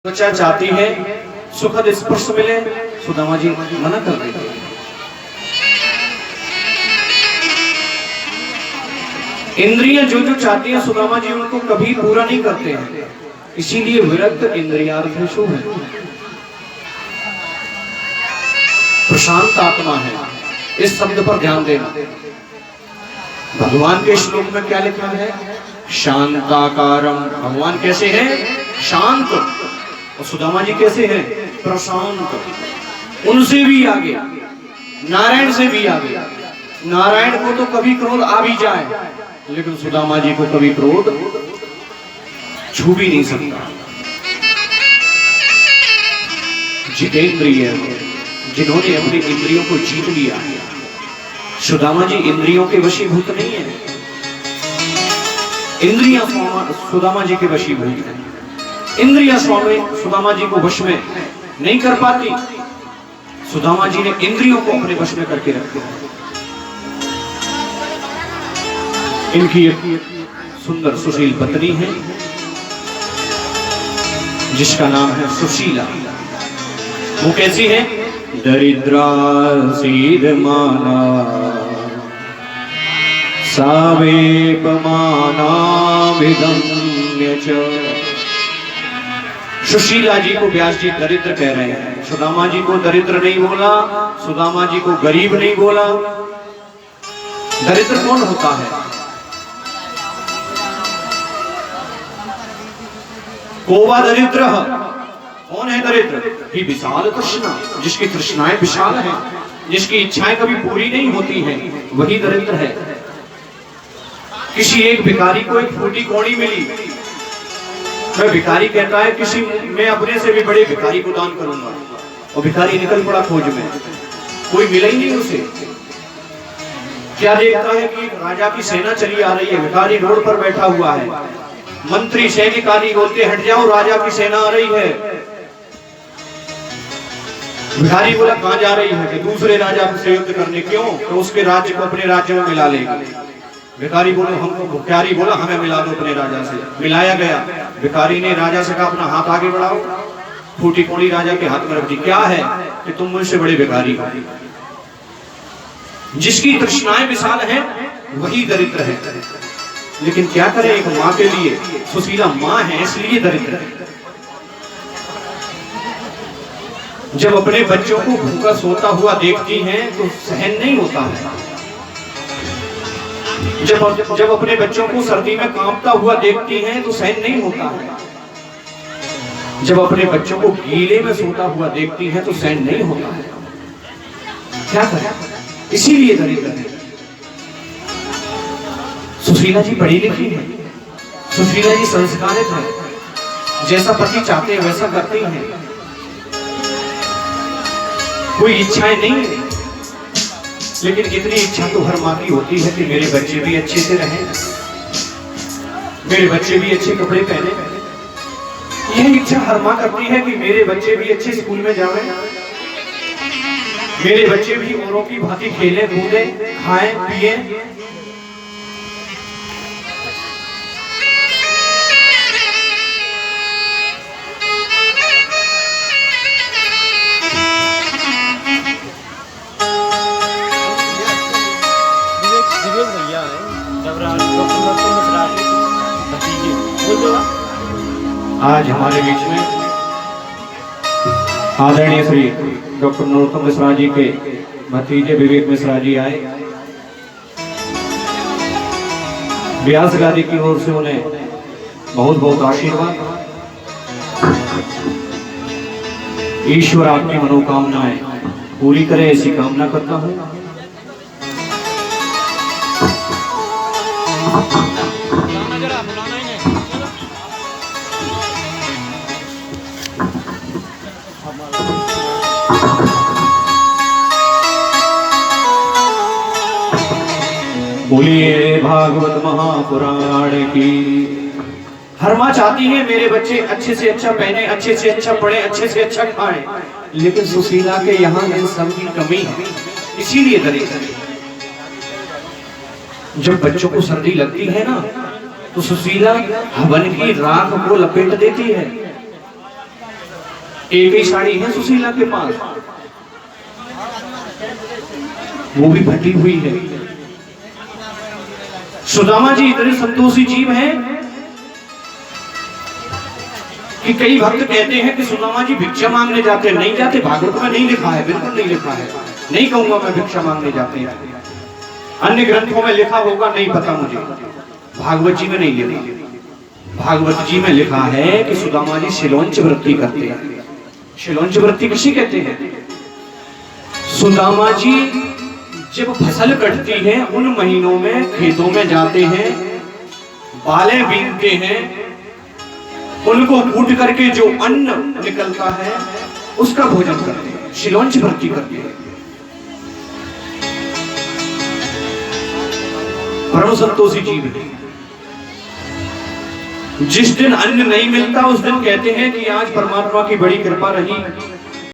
त्वचा चाहती है सुखद स्पर्श मिले, सुदामा जी मना कर देते हैं। इंद्रियां जो जो चाहती हैं सुदामा जी उनको कभी पूरा नहीं करते हैं, इसीलिए विरक्त इंद्रियार्थेषु है। प्रशांत आत्मा है, इस शब्द पर ध्यान देना। भगवान के श्लोक में क्या लिखा है? शांताकारम। भगवान कैसे हैं? शांत। और सुदामा जी कैसे हैं? प्रशांत। उनसे भी आगे, नारायण से भी आगे। नारायण को तो कभी क्रोध आ भी जाए, लेकिन सुदामा जी को कभी क्रोध छू भी नहीं सकता। जितेंद्रिय, जिन्होंने अपनी इंद्रियों को जीत लिया है। सुदामा जी इंद्रियों के वशीभूत नहीं है, इंद्रियां सुदामा जी के वशीभूत है। इंद्रियां स्वामी सुदामा जी को वश में नहीं कर पाती, सुदामा जी ने इंद्रियों को अपने वश में करके रखा। इनकी एक सुंदर सुशील पत्नी है जिसका नाम है सुशीला। वो कैसी है? दरिद्रा सीदमाना सावेपमाना विदम्य च। सुशीला जी को व्यास जी दरिद्र कह रहे हैं। सुदामा जी को दरिद्र नहीं बोला, सुदामा जी को गरीब नहीं बोला। दरिद्र कौन होता है? कोवा दरिद्र। कौन है दरिद्र? ही विशाल तृष्णा, जिसकी तृष्णाएं विशाल हैं, जिसकी इच्छाएं कभी पूरी नहीं होती हैं, वही दरिद्र है। किसी एक भिखारी को एक फूटी कौड़ी मिली, मैं भिखारी कहता है किसी मैं अपने से भी बड़े भिखारी को दान करूंगा, और भिखारी निकल पड़ा खोज में, कोई मिला ही नहीं उसे। क्या देखता है कि राजा की सेना चली आ रही है, भिखारी रोड पर बैठा हुआ है, मंत्री सैनिक आदि बोलते हट जाओ राजा की सेना आ रही है। भिखारी बोला कहां जा रही है? कि दूसरे राजा से युद्ध करने। क्यों? तो उसके राज्य को अपने राज्य में मिला लेगी। भिखारी बोला हमको, भिखारी बोला हमें मिला दो अपने राजा से। मिलाया गया। भिखारी ने राजा से कहा अपना हाथ आगे बढ़ाओ, फूटी कौड़ी राजा के हाथ में रख दी। क्या है? कि तुम मुझसे बड़े भिखारी हो। जिसकी तृष्णाएं विशाल हैं वही दरिद्र है। लेकिन क्या करें, एक माँ के लिए, सुशीला माँ है इसलिए दरिद्र है। जब अपने बच्चों को भूखा सोता हुआ देखती हैं तो सहन नहीं होता है। जब अपने बच्चों को सर्दी में कांपता हुआ देखती हैं तो सहन नहीं होता है। जब अपने बच्चों को गीले में सोता हुआ देखती हैं तो सहन नहीं होता है। क्या करें, इसीलिए दरिद्र है। सुशीला जी पढ़ी लिखी है, सुशीला जी संस्कारित है, जैसा पति चाहते हैं वैसा करती हैं, कोई इच्छाएं नहीं है। लेकिन इतनी इच्छा तो हर माँ की होती है कि मेरे बच्चे भी अच्छे से रहें, मेरे बच्चे भी अच्छे कपड़े पहने। यह इच्छा हर माँ करती है कि मेरे बच्चे भी अच्छे स्कूल में जाएं, मेरे बच्चे भी औरों की भांति खेलें कूदें, खाएं पिए। आज हमारे बीच में आदरणीय श्री डॉक्टर नरोत्तम मिश्रा जी के भतीजे विवेक मिश्रा जी आए। व्यास गादी की ओर से उन्हें बहुत बहुत आशीर्वाद। ईश्वर आपकी मनोकामनाएं पूरी करे ऐसी कामना करता हूं। बोलिए भागवत महापुराण की। हर माँ चाहती है मेरे बच्चे अच्छे से अच्छा पहने, अच्छे से अच्छा पढ़े, अच्छे से अच्छा खाएं, लेकिन सुशीला के यहाँ इन सब की कमी है, इसीलिए दरिद्र है। जब बच्चों को सर्दी लगती है ना तो सुशीला हवन की राख को लपेट देती है एक ही साड़ी है सुशीला के पास, वो भी फटी हुई है। सुदामा जी इतने संतोषी जीव हैं कि कई भक्त कहते हैं कि सुदामा जी भिक्षा मांगने जाते, नहीं जाते। भागवत में नहीं लिखा है, बिल्कुल नहीं लिखा है। नहीं कहूंगा मैं भिक्षा मांगने जाते हैं, अन्य ग्रंथों में लिखा होगा, नहीं पता मुझे। भागवत जी में नहीं लिखा। भागवत जी में लिखा है कि सुदामा जी शिलोंच वृत्ति करते हैं। शिलोंच वृत्ति किसी कहते हैं? सुदामा जी जब फसल कटती है उन महीनों में खेतों में जाते हैं, बालें बीनते हैं, उनको कूट करके जो अन्न निकलता है उसका भोजन करते हैं, शिलोंच वृत्ति करते हैं। परम संतोषी जीव है। जिस दिन अन्न नहीं मिलता उस दिन कहते हैं कि आज परमात्मा की बड़ी कृपा रही,